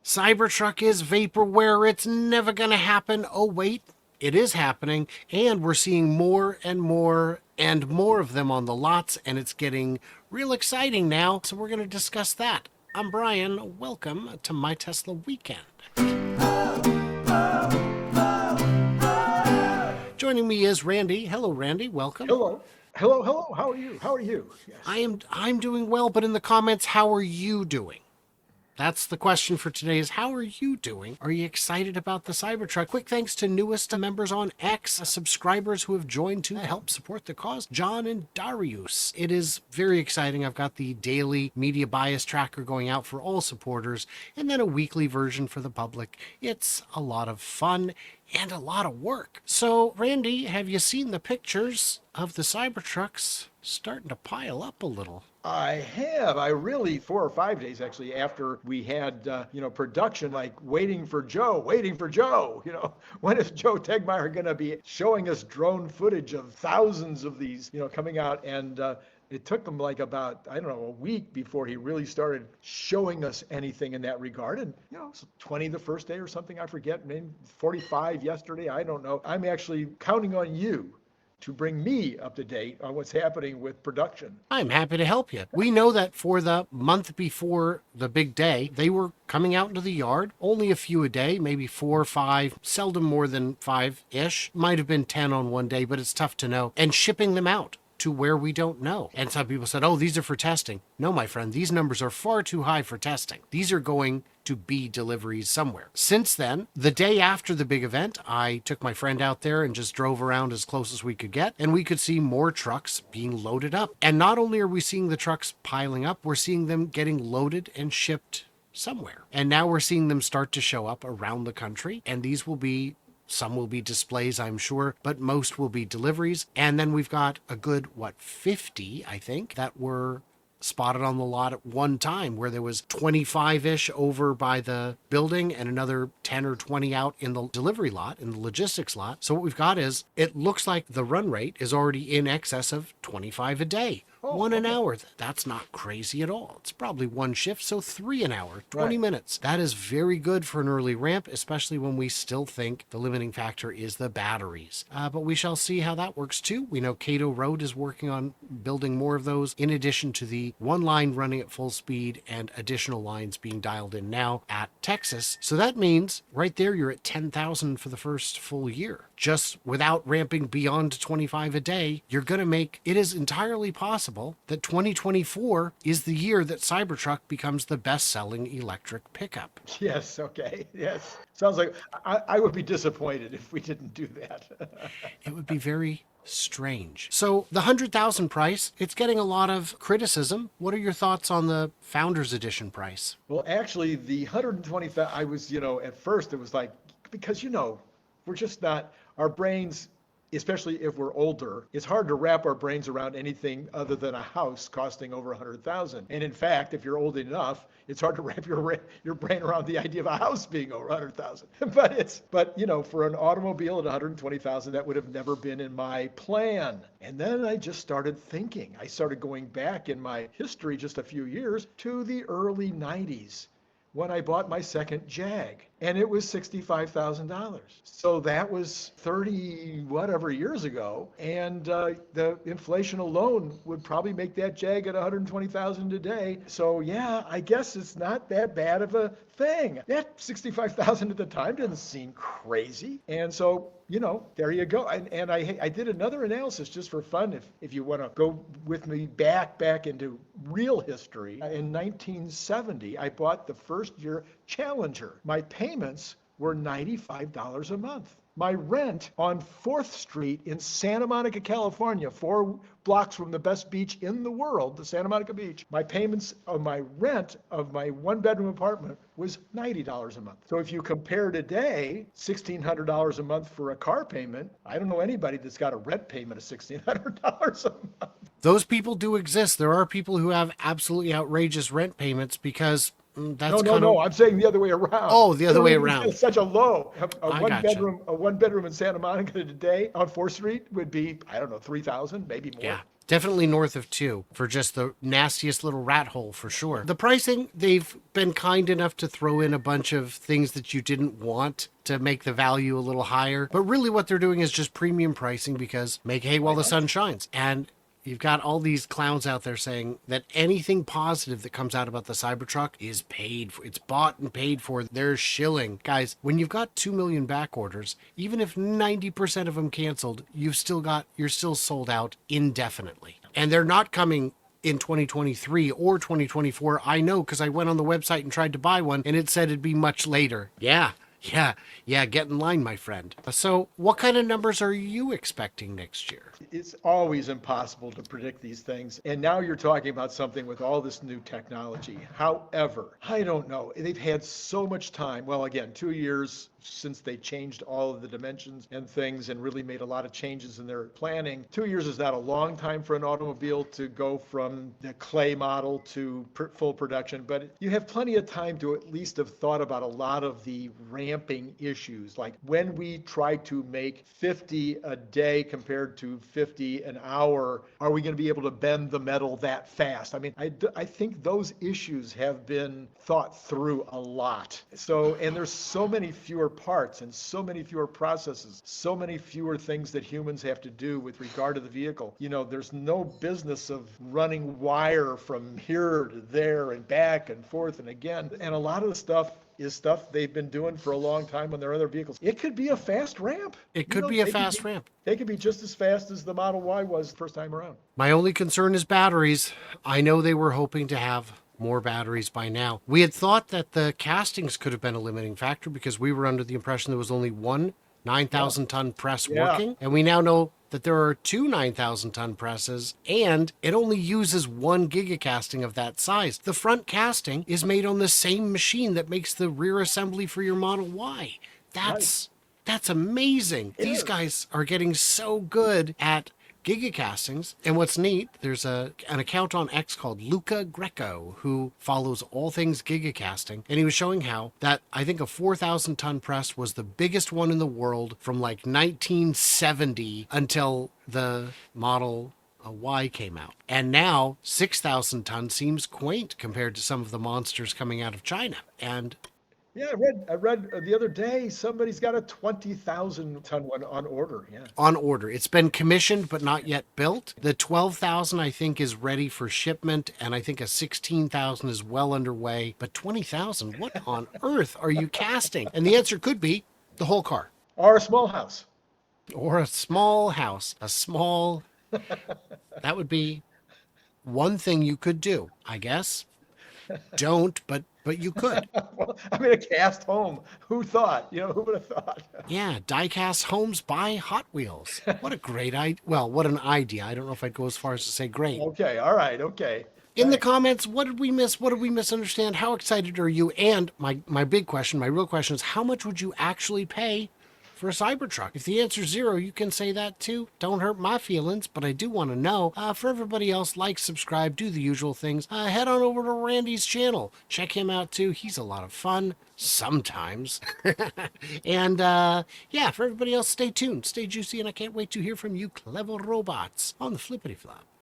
Cybertruck is vaporware. It's never going to happen. Oh, wait, it is happening. And we're seeing more and more and more of them on the lots, and it's getting real exciting now. So we're going to discuss that. I'm Brian. Welcome to My Tesla Weekend. Joining me is Randy. Hello, Randy. Welcome. Hello. Hello, hello. How are you? How are you? Yes. I'm doing well, but in the comments, how are you doing? That's the question for today is how are you doing? Are you excited about the Cybertruck? Quick thanks to newest members on X, subscribers who have joined to help support the cause, John and Darius. It is very exciting. I've got the daily media bias tracker going out for all supporters and then a weekly version for the public. It's a lot of fun and a lot of work. So, Randy, have you seen the pictures of the Cybertrucks starting to pile up a little? I have. I really 4 or 5 days actually after we had production, like waiting for Joe. When is Joe Tegmeyer going to be showing us drone footage of thousands of these coming out? And it took them like about, I don't know, a week before he really started showing us anything in that regard. And 20 the first day or something, I forget, maybe 45 yesterday, I don't know. I'm actually counting on you to bring me up to date on what's happening with production. I'm happy to help you. We know that for the month before the big day, they were coming out into the yard, only a few a day, maybe 4 or 5, seldom more than 5-ish. Might have been 10 on one day, but it's tough to know. And shipping them out to where we don't know. And some people said, oh, these are for testing. No, my friend, these numbers are far too high for testing. These are going to be deliveries somewhere. Since then, the day after the big event, I took my friend out there and just drove around as close as we could get, and we could see more trucks being loaded up. And not only are we seeing the trucks piling up, we're seeing them getting loaded and shipped somewhere. And now we're seeing them start to show up around the country, and these will be some will be displays, I'm sure, but most will be deliveries. And then we've got a good, 50, I think, that were spotted on the lot at one time, where there was 25-ish over by the building and another 10 or 20 out in the delivery lot, in the logistics lot. So what we've got is, it looks like the run rate is already in excess of 25 a day. One an hour. That's not crazy at all. It's probably one shift, so 3 an hour, 20 minutes. That is very good for an early ramp, especially when we still think the limiting factor is the batteries. But we shall see how that works too. We know Cato Road is working on building more of those, in addition to the one line running at full speed and additional lines being dialed in now at Texas. So that means right there you're at 10,000 for the first full year. Just without ramping beyond 25 a day, you're going to make, it is entirely possible that 2024 is the year that Cybertruck becomes the best-selling electric pickup. Yes, okay, yes. Sounds like I would be disappointed if we didn't do that. It would be very strange. So the 100,000 price, it's getting a lot of criticism. What are your thoughts on the Founders Edition price? Well, actually, the 120,000, I was, at first it was like, because, we're just not, our brains, especially if we're older, it's hard to wrap our brains around anything other than a house costing over 100,000. And in fact, if you're old enough, it's hard to wrap your brain around the idea of a house being over 100,000. But for an automobile at 120,000, that would have never been in my plan. And then I just started thinking. I started going back in my history just a few years to the early 90s. When I bought my second Jag, and it was $65,000. So that was 30 whatever years ago, and the inflation alone would probably make that Jag at 120,000 today. So yeah, I guess it's not that bad of a thing. That 65,000 at the time didn't seem crazy, and so there you go. And I did another analysis just for fun. If you want to go with me back into real history, in 1970, I bought the first year Challenger. My payments were $95 a month. My rent on 4th Street in Santa Monica, California, 4 blocks from the best beach in the world, the Santa Monica Beach, my payments of my rent of my 1-bedroom apartment was $90 a month. So if you compare today, $1,600 a month for a car payment, I don't know anybody that's got a rent payment of $1,600 a month. Those people do exist. There are people who have absolutely outrageous rent payments because that's No. I'm saying the other way around. Oh, the other way around. It's such a low. A gotcha. one bedroom in Santa Monica today on 4th Street would be, I don't know, 3,000, maybe more. Yeah. Definitely north of 2 for just the nastiest little rat hole for sure. The pricing, they've been kind enough to throw in a bunch of things that you didn't want to make the value a little higher. But really what they're doing is just premium pricing because make hay while the sun shines. And you've got all these clowns out there saying that anything positive that comes out about the Cybertruck is paid for. It's bought and paid for. They're shilling. Guys, when you've got 2 million back orders, even if 90% of them canceled, you're still sold out indefinitely. And they're not coming in 2023 or 2024. I know because I went on the website and tried to buy one and it said it'd be much later. Yeah, get in line, my friend. So what kind of numbers are you expecting next year? It's always impossible to predict these things. And now you're talking about something with all this new technology. However, I don't know. They've had so much time. Well, again, 2 years since they changed all of the dimensions and things and really made a lot of changes in their planning. 2 years is not a long time for an automobile to go from the clay model to full production, but you have plenty of time to at least have thought about a lot of the ramping issues. Like when we try to make 50 a day compared to 50 an hour, are we going to be able to bend the metal that fast? I mean, I think those issues have been thought through a lot. So, and there's so many fewer parts and so many fewer processes, so many fewer things that humans have to do with regard to the vehicle. You know, there's no business of running wire from here to there and back and forth and again. And a lot of the stuff is stuff they've been doing for a long time on their other vehicles. It could be a fast ramp. It could be a fast ramp. They could be just as fast as the Model Y was the first time around. My only concern is batteries. I know they were hoping to have more batteries by now. We had thought that the castings could have been a limiting factor because we were under the impression there was only one 9,000 ton press working. And we now know that there are two 9,000 ton presses and it only uses 1 gigacasting of that size. The front casting is made on the same machine that makes the rear assembly for your Model Y. That's amazing. These guys are getting so good at gigacastings. And what's neat, there's an account on X called Luca Greco who follows all things gigacasting. And he was showing how that I think a 4,000 ton press was the biggest one in the world from like 1970 until the Model Y came out. And now 6,000 ton seems quaint compared to some of the monsters coming out of China. And yeah, I read the other day somebody's got a 20,000 ton one on order. Yeah. On order. It's been commissioned but not yet built. The 12,000 I think is ready for shipment and I think a 16,000 is well underway, but 20,000, what on earth are you casting? And the answer could be the whole car. Or a small house. Or a small house. That would be one thing you could do, I guess. Don't, but you could. Well, I mean, a cast home. Who thought? You know, who would have thought? Yeah, die-cast homes by Hot Wheels. What a great idea. Well, what an idea. I don't know if I'd go as far as to say great. Okay, all right, okay. In the comments, what did we miss? What did we misunderstand? How excited are you? And my big question, my real question is, how much would you actually pay for a Cybertruck? If the answer is 0, you can say that too. Don't hurt my feelings, but I do want to know. For everybody else, like, subscribe, do the usual things. Head on over to Randy's channel. Check him out too. He's a lot of fun sometimes. And yeah, for everybody else, stay tuned, stay juicy, and I can't wait to hear from you clever robots on the flippity flop.